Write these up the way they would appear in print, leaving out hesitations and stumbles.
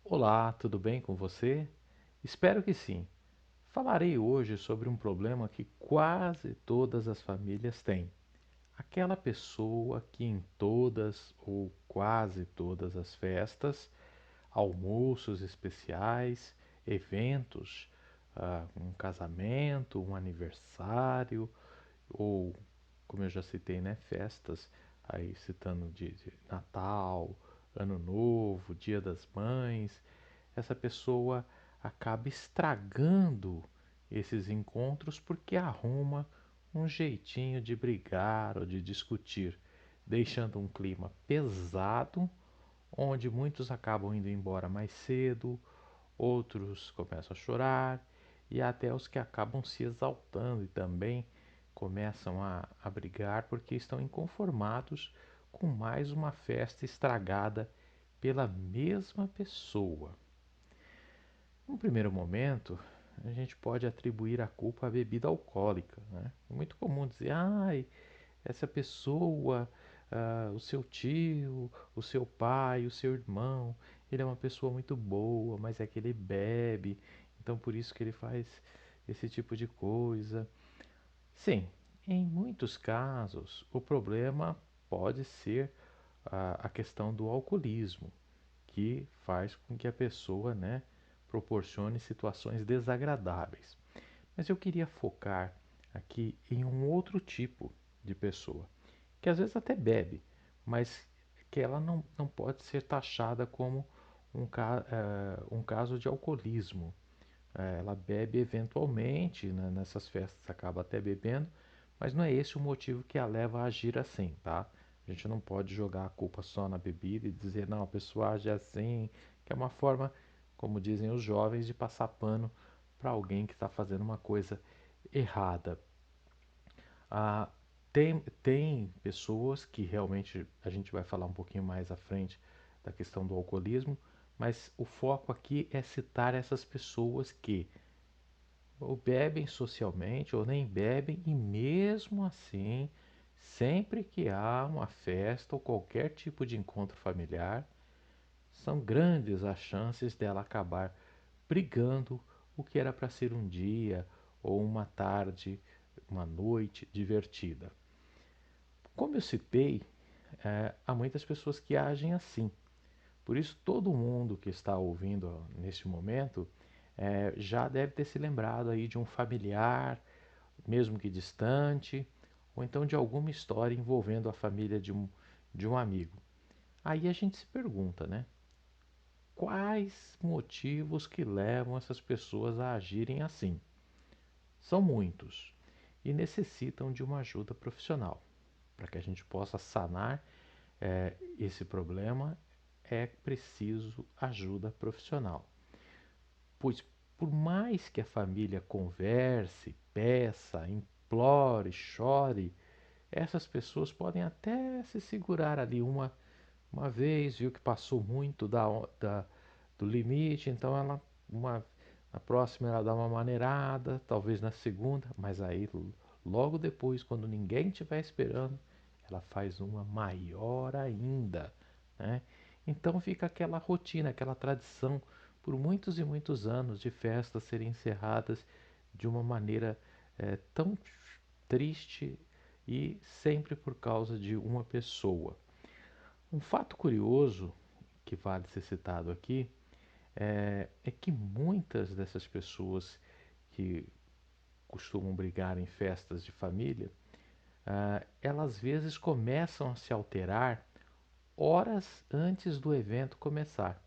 Olá, tudo bem com você? Espero que sim. Falarei hoje sobre um problema que quase todas as famílias têm. Aquela pessoa que em todas ou quase todas as festas, almoços especiais, eventos, um casamento, um aniversário ou, como eu já citei, né, festas, aí citando de Natal, Ano Novo, Dia das Mães, essa pessoa acaba estragando esses encontros porque arruma um jeitinho de brigar ou de discutir, deixando um clima pesado, onde muitos acabam indo embora mais cedo, outros começam a chorar e até os que acabam se exaltando e também começam a brigar porque estão inconformados com mais uma festa estragada pela mesma pessoa. Num primeiro momento, a gente pode atribuir a culpa à bebida alcoólica, né? É muito comum dizer, ai, essa pessoa, o seu tio, o seu pai, o seu irmão, ele é uma pessoa muito boa, mas é que ele bebe, então por isso que ele faz esse tipo de coisa. Sim, em muitos casos, o problema pode ser a questão do alcoolismo, que faz com que a pessoa, né, proporcione situações desagradáveis. Mas eu queria focar aqui em um outro tipo de pessoa, que às vezes até bebe, mas que ela não pode ser taxada como um caso de alcoolismo. Ela bebe eventualmente, né, nessas festas acaba até bebendo, mas não é esse o motivo que a leva a agir assim, tá? A gente não pode jogar a culpa só na bebida e dizer, não, a pessoa age assim, que é uma forma, como dizem os jovens, de passar pano para alguém que está fazendo uma coisa errada. Ah, tem pessoas que realmente a gente vai falar um pouquinho mais à frente da questão do alcoolismo, mas o foco aqui é citar essas pessoas que ou bebem socialmente ou nem bebem, e mesmo assim, sempre que há uma festa ou qualquer tipo de encontro familiar, são grandes as chances dela acabar brigando o que era para ser um dia ou uma tarde, uma noite divertida. Como eu citei, há muitas pessoas que agem assim. Por isso, todo mundo que está ouvindo neste momento já deve ter se lembrado aí de um familiar, mesmo que distante, ou então de alguma história envolvendo a família de um amigo. Aí a gente se pergunta, né? Quais motivos que levam essas pessoas a agirem assim? São muitos e necessitam de uma ajuda profissional. Para que a gente possa sanar esse problema, é preciso ajuda profissional. Pois, por mais que a família converse, peça, implore, chore, essas pessoas podem até se segurar ali uma vez, viu que passou muito do limite, então uma, na próxima ela dá uma maneirada, talvez na segunda, mas aí logo depois, quando ninguém estiver esperando, ela faz uma maior ainda, né? Então fica aquela rotina, aquela tradição por muitos e muitos anos de festas serem encerradas de uma maneira tão triste e sempre por causa de uma pessoa. Um fato curioso que vale ser citado aqui é que muitas dessas pessoas que costumam brigar em festas de família, elas às vezes começam a se alterar horas antes do evento começar.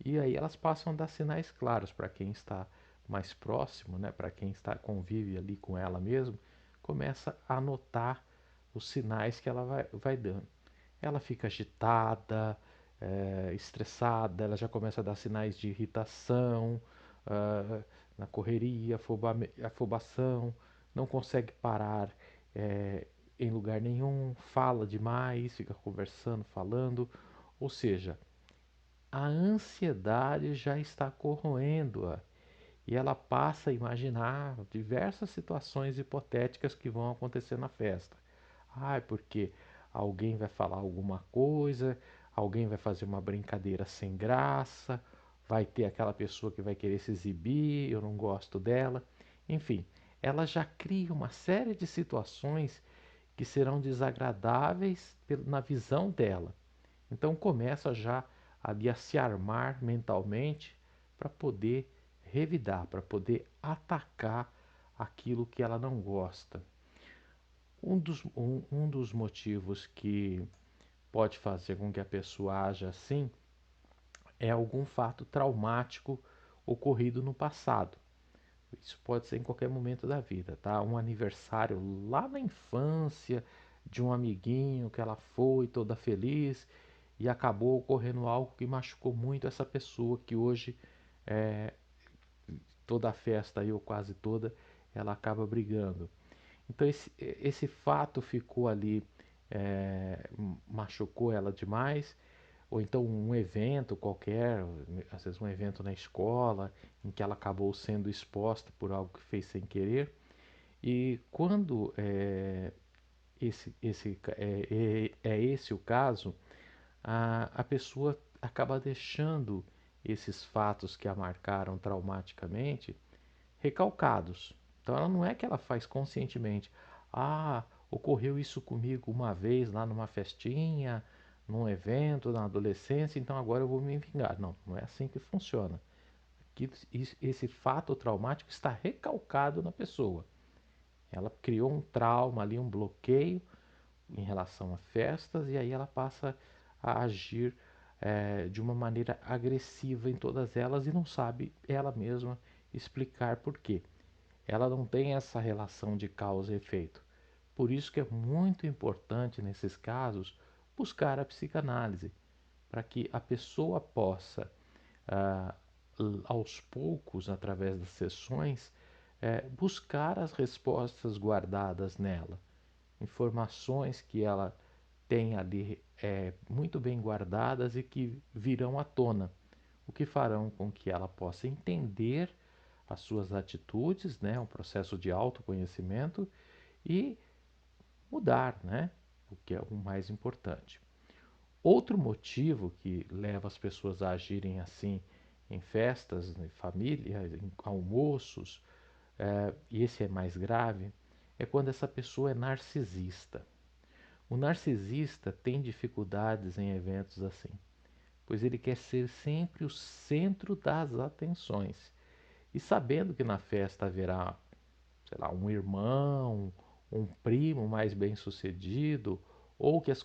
E aí elas passam a dar sinais claros para quem está mais próximo, né, para quem está convive ali com ela mesmo, começa a notar os sinais que ela vai dando. Ela fica agitada, estressada, ela já começa a dar sinais de irritação, ah, na correria, afobação, não consegue parar em lugar nenhum, fala demais, fica conversando, falando, ou seja, a ansiedade já está corroendo-a e ela passa a imaginar diversas situações hipotéticas que vão acontecer na festa. Ah, porque alguém vai falar alguma coisa, alguém vai fazer uma brincadeira sem graça, vai ter aquela pessoa que vai querer se exibir, eu não gosto dela. Enfim, ela já cria uma série de situações que serão desagradáveis na visão dela. Então começa já ali a se armar mentalmente para poder revidar, para poder atacar aquilo que ela não gosta. Um dos motivos que pode fazer com que a pessoa haja assim é algum fato traumático ocorrido no passado. Isso pode ser em qualquer momento da vida, tá? Um aniversário lá na infância de um amiguinho que ela foi toda feliz e acabou ocorrendo algo que machucou muito essa pessoa que hoje é, toda a festa aí ou quase toda ela acaba brigando. Então esse fato ficou ali, machucou ela demais, ou então um evento qualquer, às vezes um evento na escola, em que ela acabou sendo exposta por algo que fez sem querer. E quando é esse o caso, a pessoa acaba deixando esses fatos que a marcaram traumaticamente recalcados. Então ela não é que ela faz conscientemente. Ah, ocorreu isso comigo uma vez lá numa festinha, num evento, na adolescência, então agora eu vou me vingar. Não, não é assim que funciona. Esse fato traumático está recalcado na pessoa. Ela criou um trauma ali, um bloqueio em relação a festas, e aí ela passa a agir de uma maneira agressiva em todas elas e não sabe ela mesma explicar por quê. Ela não tem essa relação de causa e efeito. Por isso que é muito importante nesses casos buscar a psicanálise, para que a pessoa possa, ah, aos poucos, através das sessões, buscar as respostas guardadas nela, informações que ela tem ali muito bem guardadas e que virão à tona, o que farão com que ela possa entender as suas atitudes, né, um processo de autoconhecimento e mudar, né, o que é o mais importante. Outro motivo que leva as pessoas a agirem assim em festas, em família, em almoços, e esse é mais grave, é quando essa pessoa é narcisista. O narcisista tem dificuldades em eventos assim, pois ele quer ser sempre o centro das atenções. E sabendo que na festa haverá, sei lá, um irmão, um primo mais bem-sucedido, ou que as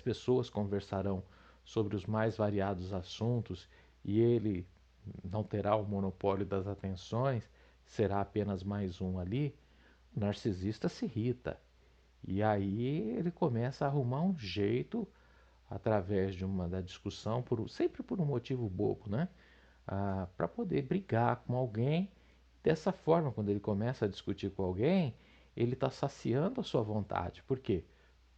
pessoas conversarão sobre os mais variados assuntos e ele não terá o monopólio das atenções, será apenas mais um ali, o narcisista se irrita. E aí ele começa a arrumar um jeito através da discussão, sempre por um motivo bobo, né? Para poder brigar com alguém. Dessa forma, quando ele começa a discutir com alguém, ele está saciando a sua vontade. Por quê?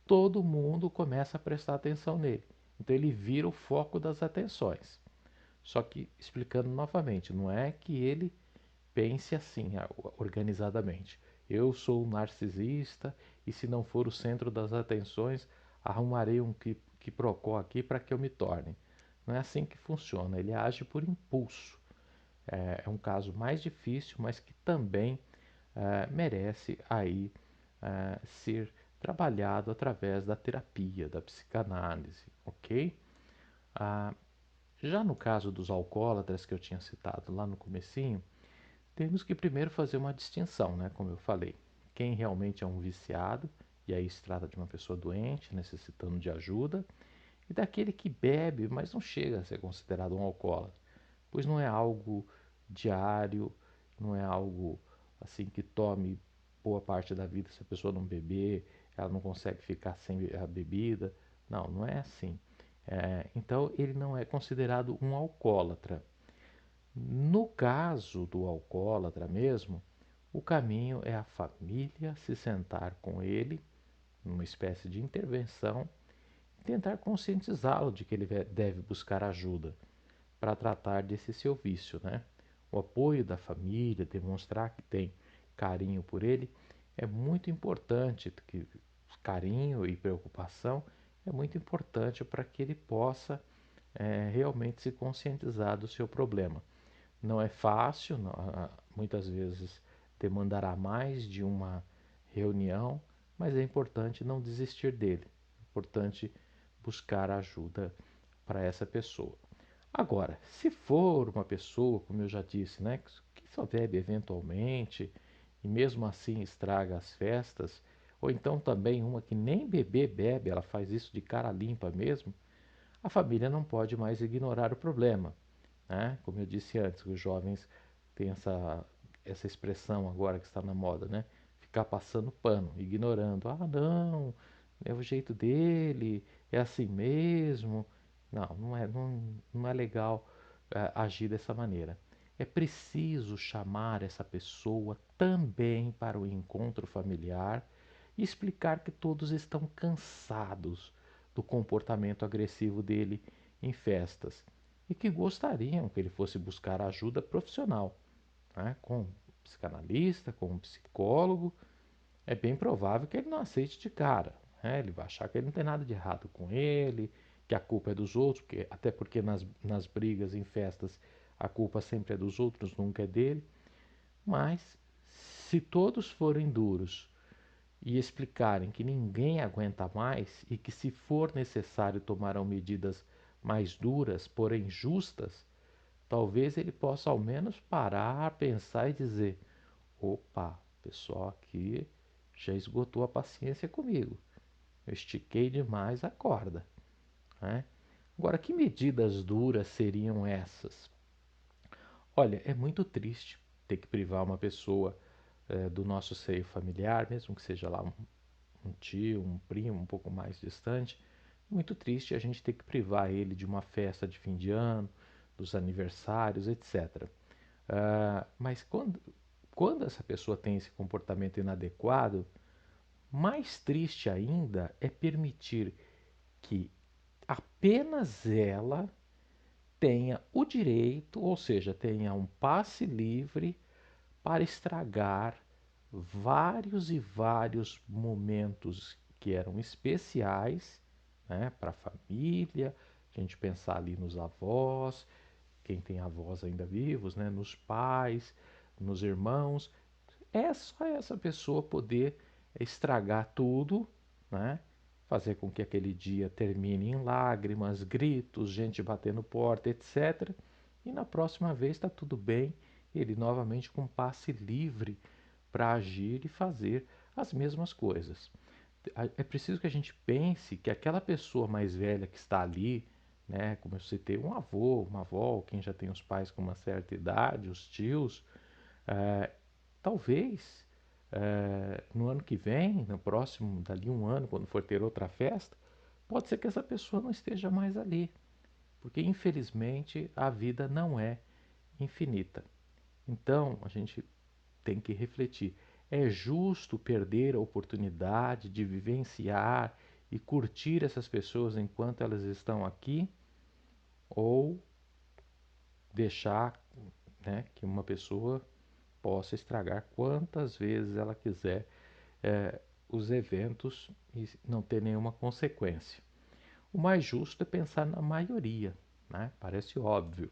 Todo mundo começa a prestar atenção nele. Então ele vira o foco das atenções. Só que, explicando novamente, não é que ele pense assim, organizadamente. Eu sou um narcisista e se não for o centro das atenções, arrumarei um quiprocó aqui para que eu me torne. Não é assim que funciona, ele age por impulso. É um caso mais difícil, mas que também merece aí ser trabalhado através da terapia, da psicanálise, ok? Ah, já no caso dos alcoólatras que eu tinha citado lá no comecinho, temos que primeiro fazer uma distinção, né? Como eu falei, quem realmente é um viciado, e aí se trata de uma pessoa doente, necessitando de ajuda, e daquele que bebe, mas não chega a ser considerado um alcoólatra, pois não é algo diário, não é algo assim que tome boa parte da vida. Se a pessoa não beber, ela não consegue ficar sem a bebida. Não, não é assim. Então ele não é considerado um alcoólatra. No caso do alcoólatra mesmo, o caminho é a família se sentar com ele, numa espécie de intervenção, e tentar conscientizá-lo de que ele deve buscar ajuda para tratar desse seu vício, né? O apoio da família, demonstrar que tem carinho por ele, é muito importante, carinho e preocupação é muito importante para que ele possa realmente se conscientizar do seu problema. Não é fácil, muitas vezes demandará mais de uma reunião, mas é importante não desistir dele. É importante buscar ajuda para essa pessoa. Agora, se for uma pessoa, como eu já disse, né, que só bebe eventualmente e mesmo assim estraga as festas, ou então também uma que nem beber bebe, ela faz isso de cara limpa mesmo, a família não pode mais ignorar o problema, né? Como eu disse antes, os jovens têm essa expressão agora que está na moda, né? Ficar passando pano, ignorando. Ah, não, é o jeito dele, é assim mesmo. Não é legal agir dessa maneira. É preciso chamar essa pessoa também para o encontro familiar e explicar que todos estão cansados do comportamento agressivo dele em festas e que gostariam que ele fosse buscar ajuda profissional, né? Com um psicanalista, com um psicólogo. É bem provável que ele não aceite de cara, né? Ele vai achar que ele não tem nada de errado com ele, que a culpa é dos outros, até porque nas brigas em festas a culpa sempre é dos outros, nunca é dele. Mas se todos forem duros e explicarem que ninguém aguenta mais e que, se for necessário, tomarão medidas mais duras, porém justas, talvez ele possa ao menos parar, pensar e dizer: opa, o pessoal aqui já esgotou a paciência comigo. Eu estiquei demais a corda, né? Agora, que medidas duras seriam essas? Olha, é muito triste ter que privar uma pessoa do nosso seio familiar, mesmo que seja lá um tio, um primo um pouco mais distante. Muito triste a gente ter que privar ele de uma festa de fim de ano, dos aniversários, etc. Mas quando essa pessoa tem esse comportamento inadequado, mais triste ainda é permitir que apenas ela tenha o direito, ou seja, tenha um passe livre para estragar vários e vários momentos que eram especiais, né, para a família. A gente pensar ali nos avós, quem tem avós ainda vivos, né, nos pais, nos irmãos. É só essa pessoa poder estragar tudo, né? Fazer com que aquele dia termine em lágrimas, gritos, gente batendo porta, etc. E na próxima vez está tudo bem, ele novamente com passe livre para agir e fazer as mesmas coisas. É preciso que a gente pense que aquela pessoa mais velha que está ali, né, como eu citei, um avô, uma avó, quem já tem os pais com uma certa idade, os tios, é, talvez no ano que vem, no próximo, dali um ano, quando for ter outra festa, pode ser que essa pessoa não esteja mais ali, porque infelizmente a vida não é infinita. Então a gente tem que refletir: é justo perder a oportunidade de vivenciar e curtir essas pessoas enquanto elas estão aqui, ou deixar, né, que uma pessoa possa estragar quantas vezes ela quiser os eventos e não ter nenhuma consequência? O mais justo é pensar na maioria, né? Parece óbvio,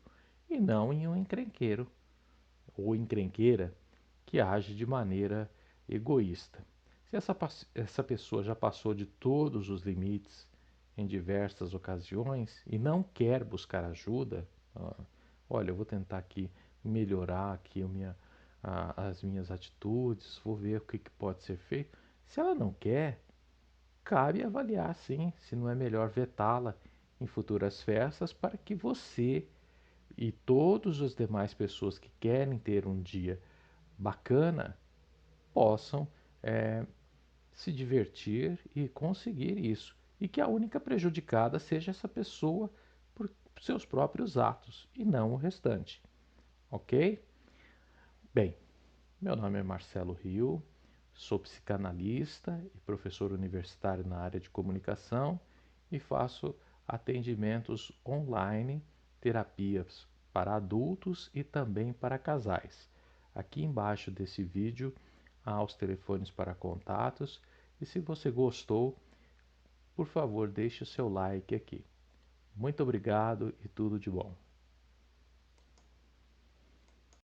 e não em um encrenqueiro ou encrenqueira que age de maneira egoísta. Se essa pessoa já passou de todos os limites em diversas ocasiões e não quer buscar ajuda, olha, eu vou tentar aqui melhorar aqui as minhas atitudes, vou ver o que pode ser feito. Se ela não quer, cabe avaliar sim se não é melhor vetá-la em futuras festas para que você e todas as demais pessoas que querem ter um dia bacana possam eh, se divertir e conseguir isso. E que a única prejudicada seja essa pessoa por seus próprios atos e não o restante. Ok? Bem, meu nome é Marcelo Rio, sou psicanalista e professor universitário na área de comunicação e faço atendimentos online, terapias para adultos e também para casais. Aqui embaixo desse vídeo há os telefones para contatos e, se você gostou, por favor, deixe o seu like aqui. Muito obrigado e tudo de bom.